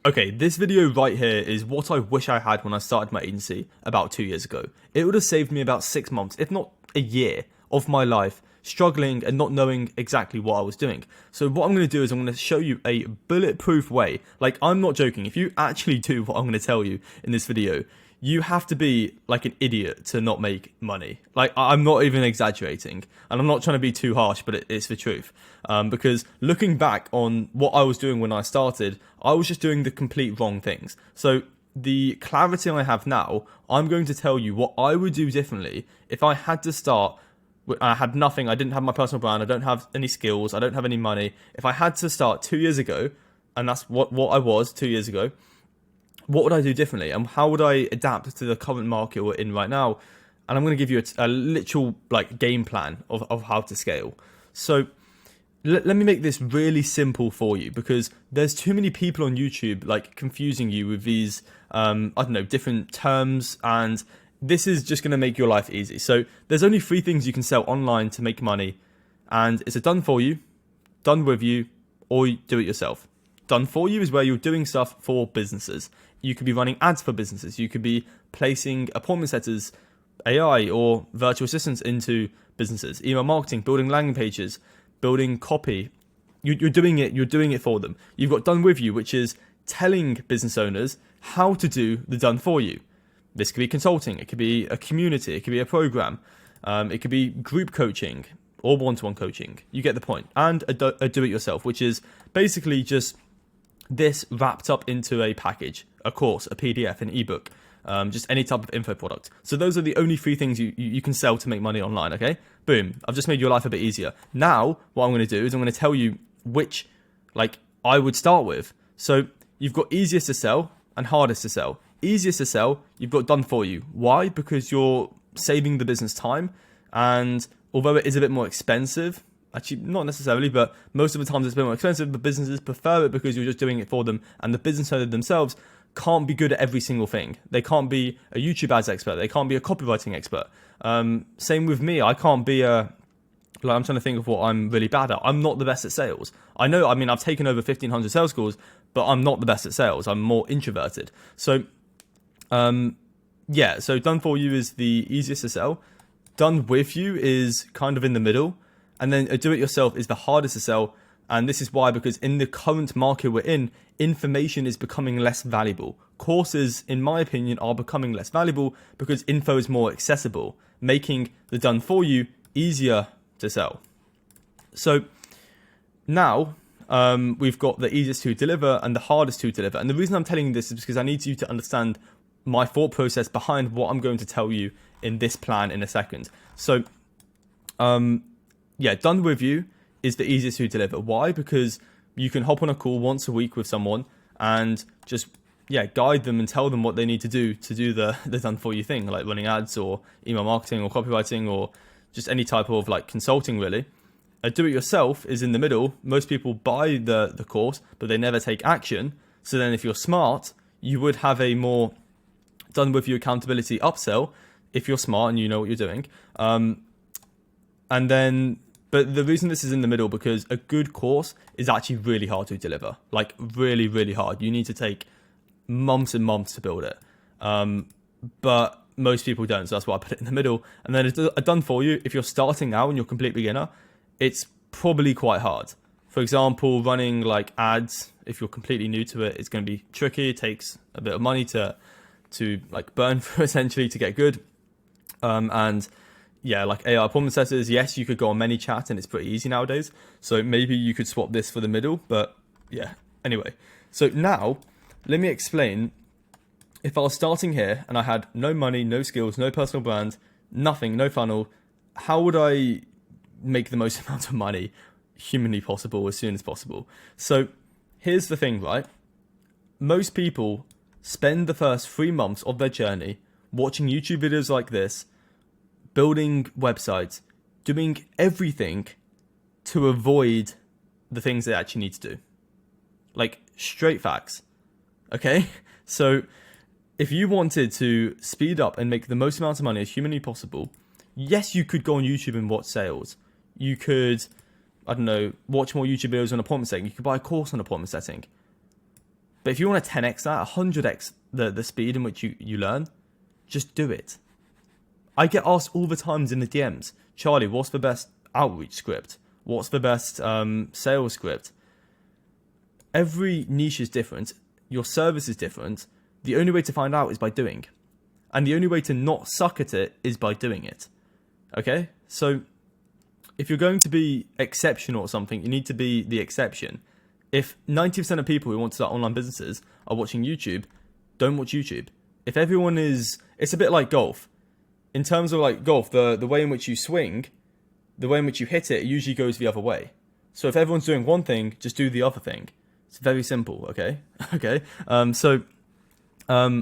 Okay, this video right here is what I wish I had when I started my agency about 2 years ago. It would have saved me about 6 months, if not a year, of my life struggling and not knowing exactly what I was doing. So what I'm going to do is I'm going to show you a bulletproof way. Like, I'm not joking. If you actually do what I'm going to tell you in this video, you have to be like an idiot to not make money. Like, I'm not even exaggerating, and I'm not trying to be too harsh, but it's the truth. Because looking back on what I was doing when I started, I was just doing the complete wrong things. So the clarity I have now, I'm going to tell you what I would do differently if I had to start. I had nothing. I didn't have my personal brand. I don't have any skills. I don't have any money. If I had to start 2 years ago, and that's what I was 2 years ago, what would I do differently, and how would I adapt to the current market we're in right now? And I'm going to give you a literal like game plan of how to scale. So let me make this really simple for you, because there's too many people on YouTube like confusing you with these I don't know, different terms, and this is just going to make your life easy. So there's only 3 things you can sell online to make money, and it's a done for you, done with you, or you do it yourself. Done for you is where you're doing stuff for businesses. You could be running ads for businesses. You could be placing appointment setters, AI or virtual assistants into businesses. Email marketing, building landing pages, building copy. You're doing it for them. You've got done with you, which is telling business owners how to do the done for you. This could be consulting. It could be a community. It could be a program. It could be group coaching or one-to-one coaching. You get the point. And a do-it-yourself, which is basically just this wrapped up into a package, a course, a PDF, an ebook, just any type of info product. So those are the only 3 things you can sell to make money online, okay? Boom. I've just made your life a bit easier. Now, what I'm going to do is I'm going to tell you which, like, I would start with. So you've got easiest to sell and hardest to sell. Easiest to sell, you've got done for you. Why? Because you're saving the business time, and although it is a bit more expensive, actually, not necessarily, but most of the times it's a bit more expensive, but businesses prefer it because you're just doing it for them, and the business owner themselves can't be good at every single thing. They can't be a YouTube ads expert. They can't be a copywriting expert. Same with me. I can't be I'm trying to think of what I'm really bad at. I'm not the best at sales. I've taken over 1,500 sales calls, but I'm not the best at sales. I'm more introverted. So, so done for you is the easiest to sell. Done with you is kind of in the middle. And then a do-it-yourself is the hardest to sell. And this is why, because in the current market we're in, information is becoming less valuable. Courses, in my opinion, are becoming less valuable because info is more accessible, making the done for you easier to sell. So now we've got the easiest to deliver and the hardest to deliver. And the reason I'm telling you this is because I need you to understand my thought process behind what I'm going to tell you in this plan in a second. So, done with you is the easiest to deliver. Why? Because you can hop on a call once a week with someone and just guide them and tell them what they need to do the done for you thing, like running ads or email marketing or copywriting or just any type of like consulting really. A do it yourself is in the middle. Most people buy the course, but they never take action. So then if you're smart, you would have a more done with you accountability upsell if you're smart and you know what you're doing. But the reason this is in the middle, because a good course is actually really hard to deliver. Like really, really hard. You need to take months and months to build it. But most people don't. So that's why I put it in the middle. And then a done for you, if you're starting out and you're a complete beginner, it's probably quite hard. For example, running like ads, if you're completely new to it, it's going to be tricky. It takes a bit of money to like burn through essentially to get good. Like AI appointment setters, yes, you could go on ManyChat and it's pretty easy nowadays. So maybe you could swap this for the middle, but yeah. Anyway, so now let me explain. If I was starting here and I had no money, no skills, no personal brand, nothing, no funnel, how would I make the most amount of money humanly possible as soon as possible? So here's the thing, right? Most people spend the first 3 months of their journey watching YouTube videos like this, building websites, doing everything to avoid the things they actually need to do. Like straight facts. Okay? So if you wanted to speed up and make the most amount of money as humanly possible, yes, you could go on YouTube and watch sales. You could, watch more YouTube videos on appointment setting. You could buy a course on appointment setting. But if you want to 10x that, 100x the speed in which you learn, just do it. I get asked all the times in the DMs, Charlie, what's the best outreach script? What's the best sales script? Every niche is different. Your service is different. The only way to find out is by doing. And the only way to not suck at it is by doing it. Okay? So if you're going to be exceptional at something, you need to be the exception. If 90% of people who want to start online businesses are watching YouTube, don't watch YouTube. If everyone is, it's a bit like golf. In terms of like golf, the way in which you swing, the way in which you hit it, it usually goes the other way. So if everyone's doing one thing, just do the other thing. It's very simple, okay? Okay.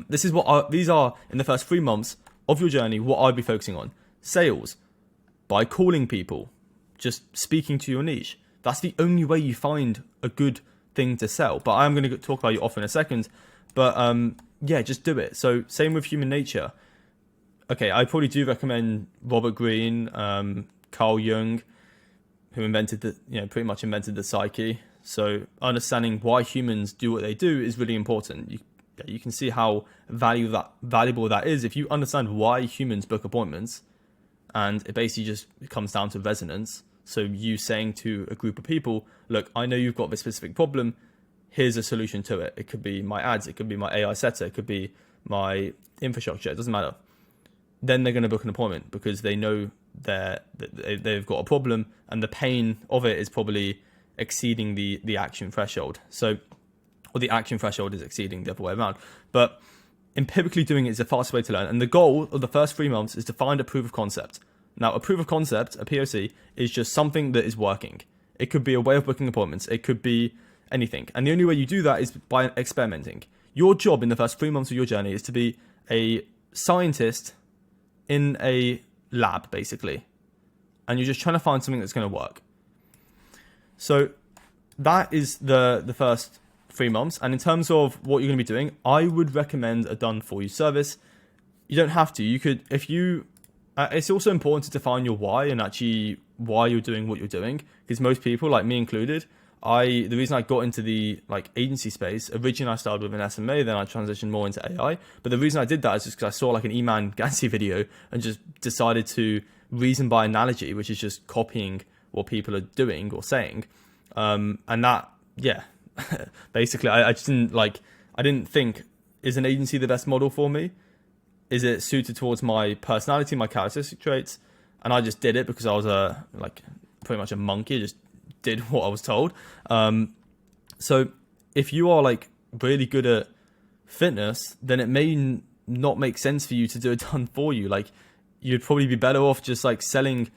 This is what these are in the first 3 months of your journey, what I'd be focusing on. Sales, by calling people, just speaking to your niche. That's the only way you find a good thing to sell. But I am going to talk about your offer in a second. But yeah, just do it. So same with human nature. Okay, I probably do recommend Robert Greene, Carl Jung, who invented pretty much invented the psyche. So understanding why humans do what they do is really important. You can see how valuable that is if you understand why humans book appointments, and it basically just comes down to resonance. So you saying to a group of people, look, I know you've got this specific problem. Here's a solution to it. It could be my ads. It could be my AI setter. It could be my infrastructure. It doesn't matter. Then they're going to book an appointment because they know they've got a problem, and the pain of it is probably exceeding the action threshold. So, or the action threshold is exceeding the other way around. But empirically doing it is the fastest way to learn. And the goal of the first 3 months is to find a proof of concept. Now, a proof of concept, a POC, is just something that is working. It could be a way of booking appointments. It could be anything. And the only way you do that is by experimenting. Your job in the first 3 months of your journey is to be a scientist in a lab, basically. And you're just trying to find something that's going to work. So that is the first 3 months. And in terms of what you're going to be doing, I would recommend a done for you service. You don't have to. You could, if you, it's also important to define your why and actually why you're doing what you're doing. Because most people, like me included, the reason I got into the agency space, originally I started with an SMA, then I transitioned more into AI. But the reason I did that is just because I saw an Eman Gansey video and just decided to reason by analogy, which is just copying what people are doing or saying. And that, yeah, basically I just didn't I didn't think, is an agency the best model for me? Is it suited towards my personality, my characteristic traits? And I just did it because I was pretty much a monkey, just did what I was told. So if you are really good at fitness, then it may not make sense for you to do it done for you. You'd probably be better off just selling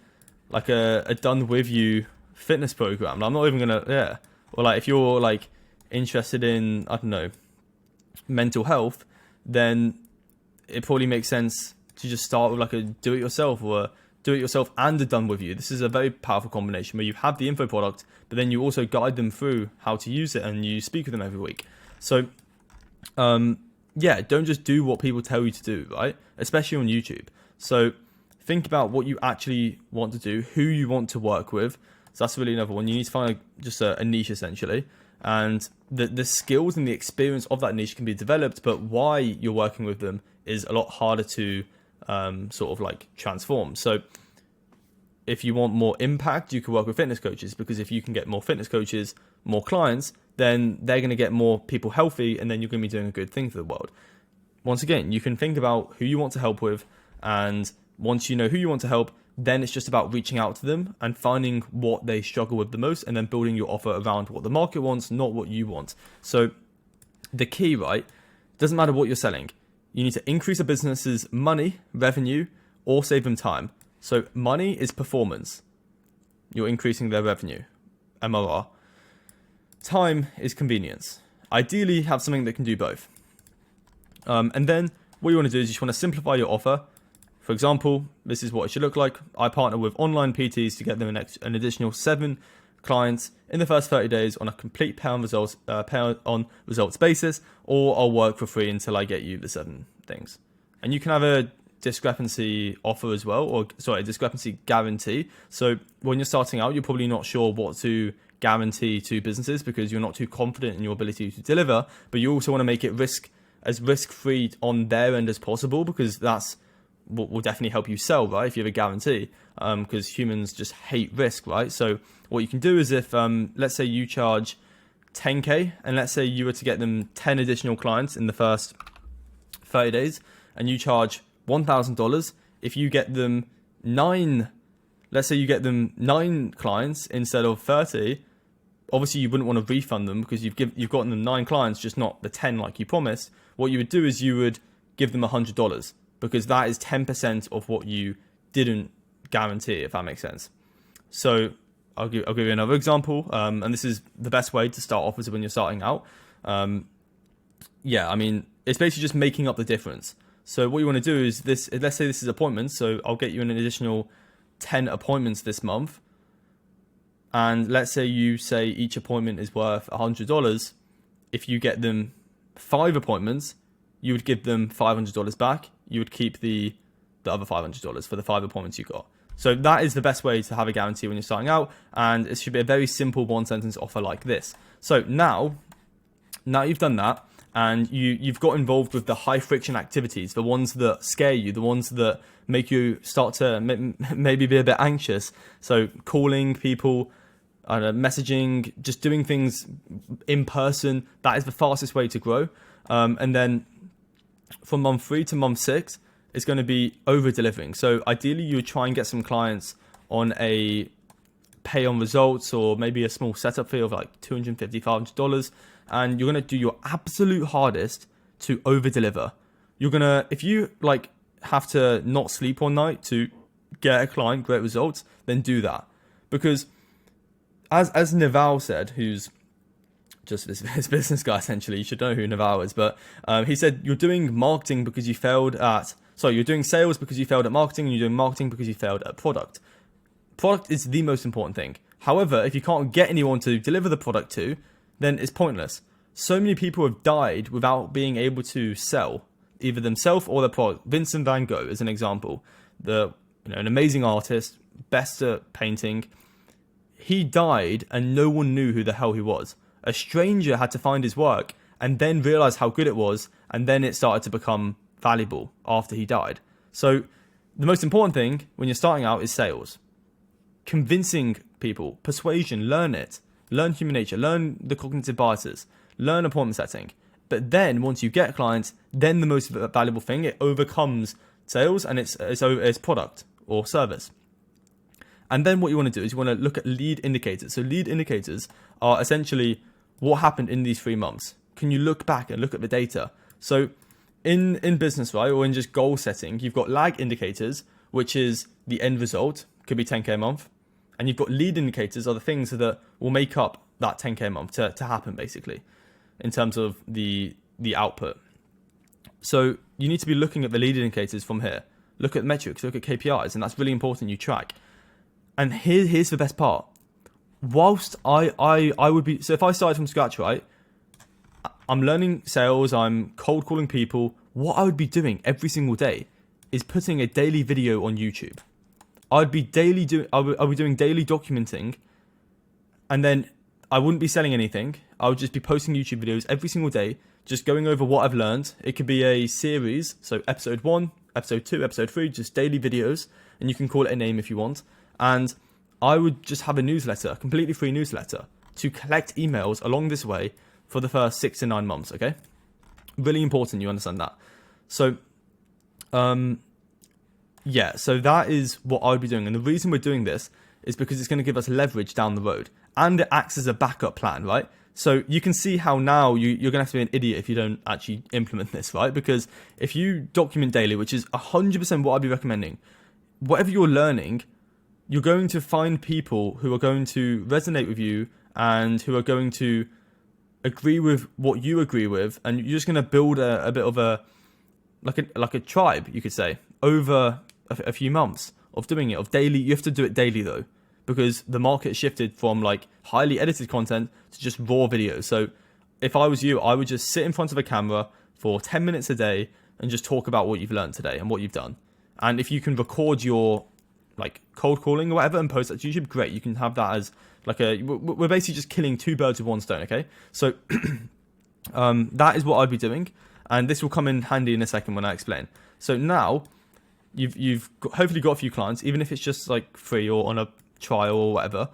a done with you fitness program. I'm not even gonna, or if you're interested in, I don't know, mental health, then it probably makes sense to just start with a do it yourself or a do it yourself and a done with you. This is a very powerful combination where you have the info product, but then you also guide them through how to use it and you speak with them every week. So, don't just do what people tell you to do, right? Especially on YouTube. So think about what you actually want to do, who you want to work with. So that's really another one. You need to find just a niche essentially. And the skills and the experience of that niche can be developed, but why you're working with them is a lot harder to transform. So if you want more impact, you can work with fitness coaches, because if you can get more fitness coaches, more clients, then they're going to get more people healthy, and then you're going to be doing a good thing for the world. Once again, you can think about who you want to help with, and once you know who you want to help, then it's just about reaching out to them and finding what they struggle with the most, and then building your offer around what the market wants, not what you want. So the key, right, doesn't matter what you're selling. You need to increase a business's money, revenue, or save them time. So money is performance. You're increasing their revenue, MRR. Time is convenience. Ideally, have something that can do both. And then what you want to do is you just want to simplify your offer. For example, this is what it should look like. I partner with online PTs to get them an additional 7 clients in the first 30 days on a complete pay on results basis, or I'll work for free until I get you the 7 things. And you can have a discrepancy offer as well, a discrepancy guarantee. So when you're starting out, you're probably not sure what to guarantee to businesses because you're not too confident in your ability to deliver, but you also want to make it risk-free on their end as possible, because that's what will definitely help you sell, right? If you have a guarantee, because humans just hate risk, right? So what you can do is if, let's say you charge 10K, and let's say you were to get them 10 additional clients in the first 30 days, and you charge $1,000, if you get them let's say you get them 9 clients instead of 30, obviously you wouldn't want to refund them because you've gotten them 9 clients, just not the 10 like you promised. What you would do is you would give them $100, because that is 10% of what you didn't guarantee, if that makes sense. So I'll give you another example, and this is the best way to start off is when you're starting out. Yeah, I mean, it's basically just making up the difference. So what you want to do is this, let's say this is appointments, so I'll get you an additional 10 appointments this month. And let's say you say each appointment is worth $100. If you get them 5 appointments, you would give them $500 back. You would keep the other $500 for the 5 appointments you got. So that is the best way to have a guarantee when you're starting out, and it should be a very simple 1-sentence offer like this. So now you've done that, and you've got involved with the high friction activities, the ones that scare you, the ones that make you start to maybe be a bit anxious. So calling people, messaging, just doing things in person, that is the fastest way to grow. And then from month 3 to month 6, it's going to be over delivering. So ideally you would try and get some clients on a pay on results, or maybe a small setup fee of like $250, $500. And you're going to do your absolute hardest to over deliver. You're going to, if you like have to not sleep one night to get a client, great results, then do that. Because as Naval said, who's just his business guy essentially, you should know who Naval is, but he said you're doing marketing because you failed at, you're doing sales because you failed at marketing, and you're doing marketing because you failed at product. Product is the most important thing. However, if you can't get anyone to deliver the product to, then it's pointless. So many people have died without being able to sell either themselves or their product. Vincent van Gogh is an example. An amazing artist, best at painting. He died and no one knew who the hell he was. A stranger had to find his work and then realize how good it was, and then it started to become valuable after he died. So the most important thing when you're starting out is sales. Convincing people, persuasion, learn it. Learn human nature, learn the cognitive biases, learn appointment setting. But then once you get clients, then the most valuable thing, it overcomes sales, and it's product or service. And then what you want to do is you want to look at lead indicators. So lead indicators are essentially what happened in these 3 months. Can you look back and look at the data? So in business, right, or in just goal setting, you've got lag indicators, which is the end result, could be 10K a month. And you've got lead indicators, are the things that will make up that 10K a month to happen, basically, in terms of the output. So you need to be looking at the lead indicators from here. Look at metrics, look at KPIs, and that's really important you track. And here's the best part. Whilst I would be, so if I started from scratch, right, I'm learning sales, I'm cold calling people, what I would be doing every single day is putting a daily video on YouTube. I'd be doing daily documenting, and then I wouldn't be selling anything. I would just be posting YouTube videos every single day, just going over what I've learned. It could be a series, so episode 1, episode 2, episode 3, just daily videos, and you can call it a name if you want. And I would just have a newsletter, a completely free newsletter, to collect emails along this way for the first 6 to 9 months, okay? Really important you understand that. So, yeah, so that is what I would be doing. And the reason we're doing this is because it's going to give us leverage down the road. And it acts as a backup plan, right? So you can see how now you're going to have to be an idiot if you don't actually implement this, right? Because if you document daily, which is 100% what I'd be recommending, whatever you're learning, you're going to find people who are going to resonate with you and who are going to agree with what you agree with. And you're just going to build a bit of like a tribe, you could say, over a few months of doing it, of daily. You have to do it daily though, because the market shifted from like highly edited content to just raw videos. So if I was you, I would just sit in front of a camera for 10 minutes a day and just talk about what you've learned today and what you've done. And if you can record your like cold calling or whatever and post that to YouTube, great. You can have that as we're basically just killing two birds with one stone. Okay, so that is what I'd be doing, and this will come in handy in a second when I explain. So now hopefully got a few clients, even if it's just like free or on a trial or whatever.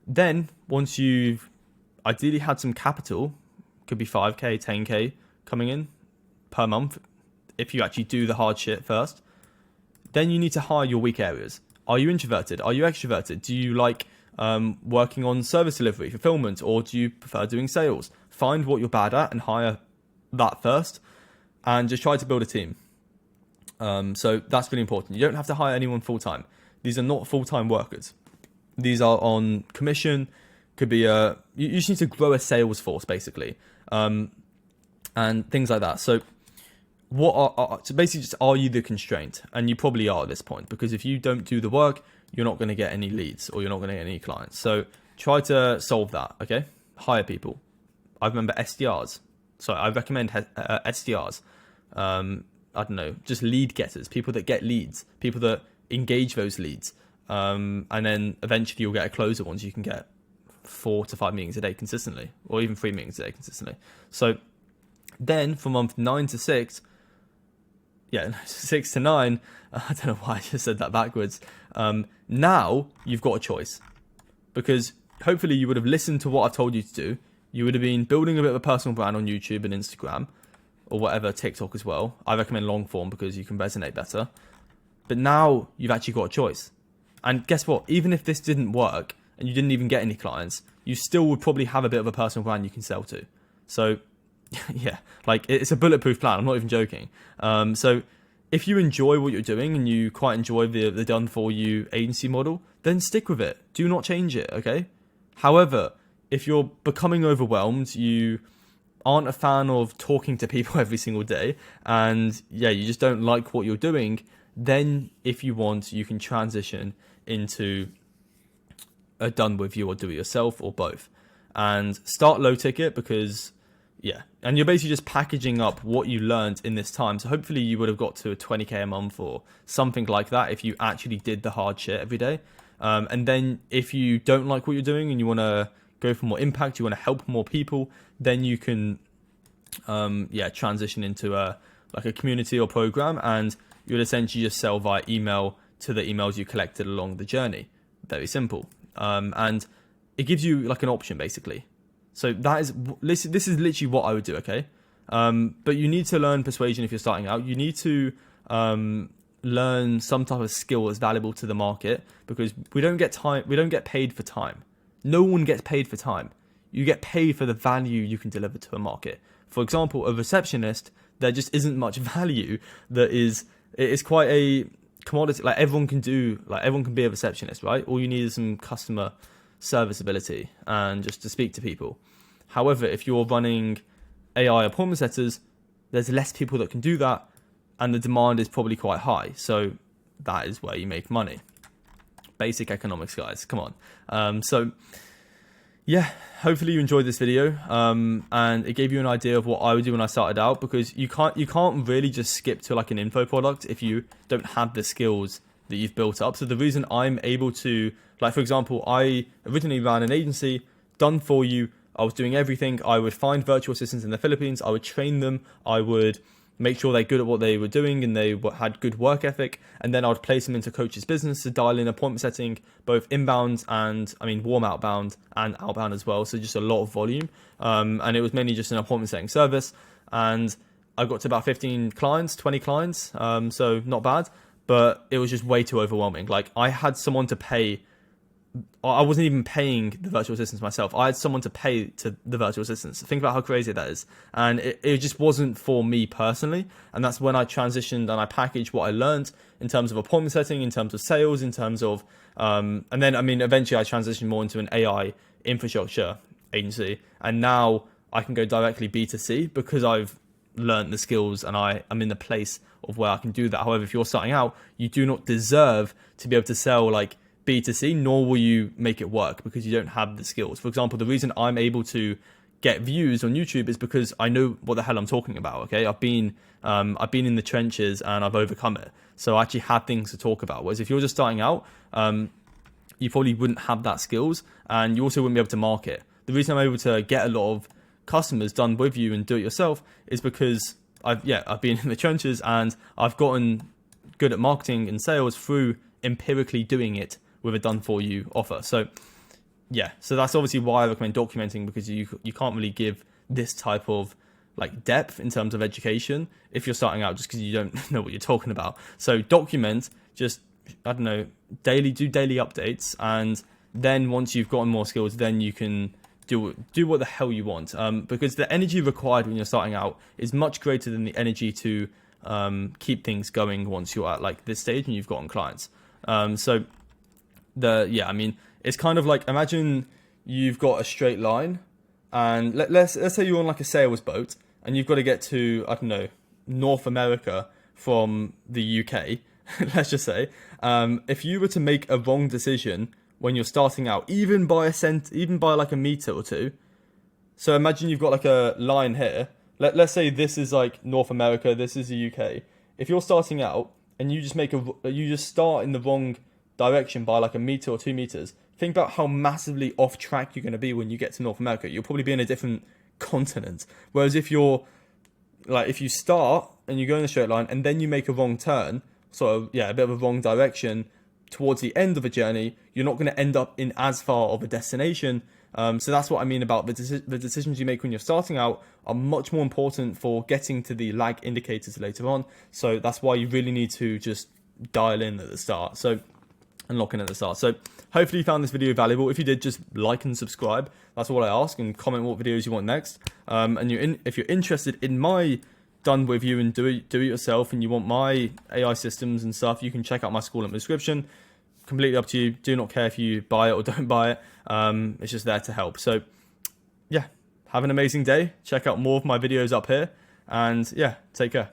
Then once you've ideally had some capital, could be 5k, 10k coming in per month, if you actually do the hard shit first, then you need to hire your weak areas. Are you introverted? Are you extroverted? Do you like working on service delivery, fulfillment, or do you prefer doing sales? Find what you're bad at and hire that first, and just try to build a team. So that's really important. You don't have to hire anyone full-time. These are not full-time workers. These are on commission. Could be you just need to grow a sales force, basically, and things like that. So so basically just, are you the constraint? And you probably are at this point, because if you don't do the work, you're not going to get any leads, or you're not going to get any clients. So try to solve that. Okay, hire people. I remember SDRs. So I recommend SDRs. I don't know, just lead getters, people that get leads, people that engage those leads. And then eventually you'll get a closer once you can get 4 to 5 meetings a day consistently, or even 3 meetings a day consistently. So then from month 9 to 6, 6 to 9, I don't know why I just said that backwards. Now you've got a choice, because hopefully you would have listened to what I've told you to do. You would have been building a bit of a personal brand on YouTube and Instagram, or whatever, TikTok as well. I recommend long form because you can resonate better. But now you've actually got a choice. And guess what? Even if this didn't work and you didn't even get any clients, you still would probably have a bit of a personal brand you can sell to. So yeah, like, it's a bulletproof plan. I'm not even joking. So if you enjoy what you're doing and you quite enjoy the done for you agency model, then stick with it. Do not change it. Okay. However, if you're becoming overwhelmed, you aren't a fan of talking to people every single day, and you just don't like what you're doing, then if you want, you can transition into a done with you or do it yourself, or both, and start low ticket, because and you're basically just packaging up what you learned in this time. So hopefully you would have got to a 20k a month or something like that if you actually did the hard shit every day. And then if you don't like what you're doing and you want to go for more impact, you want to help more people, then you can transition into a community or program, and you would essentially just sell via email to the emails you collected along the journey. Very simple. And it gives you like an option, basically. So this is literally what I would do. Okay. But you need to learn persuasion if you're starting out. You need to learn some type of skill that's valuable to the market, because we don't get paid for time. No one gets paid for time. You get paid for the value you can deliver to a market. For example, a receptionist, there just isn't much value. It's quite a commodity. Like, everyone can be a receptionist, right? All you need is some customer service ability and just to speak to people. However, if you're running AI appointment setters, there's less people that can do that, and the demand is probably quite high. So that is where you make money. Basic economics, guys. Come on. Hopefully you enjoyed this video, and it gave you an idea of what I would do when I started out, because you can't really just skip to like an info product if you don't have the skills that you've built up. So the reason I'm able to, like, for example, I originally ran an agency, done for you. I was doing everything. I would find virtual assistants in the Philippines. I would train them. I would make sure they're good at what they were doing and they had good work ethic. And then I would place them into coach's business to dial in appointment setting, both inbound and, warm outbound and outbound as well. So just a lot of volume. And it was mainly just an appointment setting service. And I got to about 15 clients, 20 clients. So not bad, but it was just way too overwhelming. Like, I had someone to pay. I wasn't even paying the virtual assistants myself. I had someone to pay to the virtual assistants. Think about how crazy that is. And it just wasn't for me personally. And that's when I transitioned and I packaged what I learned in terms of appointment setting, in terms of sales, in terms of, and then, eventually I transitioned more into an AI infrastructure agency. And now I can go directly B2C because I've learned the skills and I'm in the place of where I can do that. However, if you're starting out, you do not deserve to be able to sell like B2C, nor will you make it work because you don't have the skills. For example, the reason I'm able to get views on YouTube is because I know what the hell I'm talking about. Okay, I've been in the trenches and I've overcome it, so I actually have things to talk about. Whereas if you're just starting out, you probably wouldn't have that skills, and you also wouldn't be able to market. The reason I'm able to get a lot of customers done with you and do it yourself is because I've been in the trenches, and I've gotten good at marketing and sales through empirically doing it with a done for you offer. So so that's obviously why I recommend documenting, because you can't really give this type of like depth in terms of education if you're starting out, just because you don't know what you're talking about. So document, just, I don't know, do daily updates, and then once you've gotten more skills, then you can do what the hell you want, because the energy required when you're starting out is much greater than the energy to keep things going once you're at like this stage and you've gotten clients. It's kind of like, imagine you've got a straight line, and let's say you're on like a sales boat, and you've got to get to, I don't know, North America from the UK. Let's just say, if you were to make a wrong decision when you're starting out, even by like a meter or two. So imagine you've got like a line here. Let's say this is like North America, this is the UK. If you're starting out and you just start in the wrong direction by like a meter or 2 meters, think about how massively off track you're going to be when you get to North America. You'll probably be in a different continent. Whereas if you start and you go in a straight line and then you make a wrong turn, a bit of a wrong direction towards the end of a journey, you're not going to end up in as far of a destination. So that's what I mean about the decisions you make when you're starting out are much more important for getting to the lag indicators later on. So that's why you really need to just dial in at the start. And lock in at the start. So hopefully you found this video valuable. If you did, just like and subscribe. That's all I ask, and comment what videos you want next. If you're interested in my done with you and do it yourself, and you want my AI systems and stuff, you can check out my school in the description. Completely up to you. Do not care if you buy it or don't buy it. It's just there to help. So have an amazing day. Check out more of my videos up here, and take care.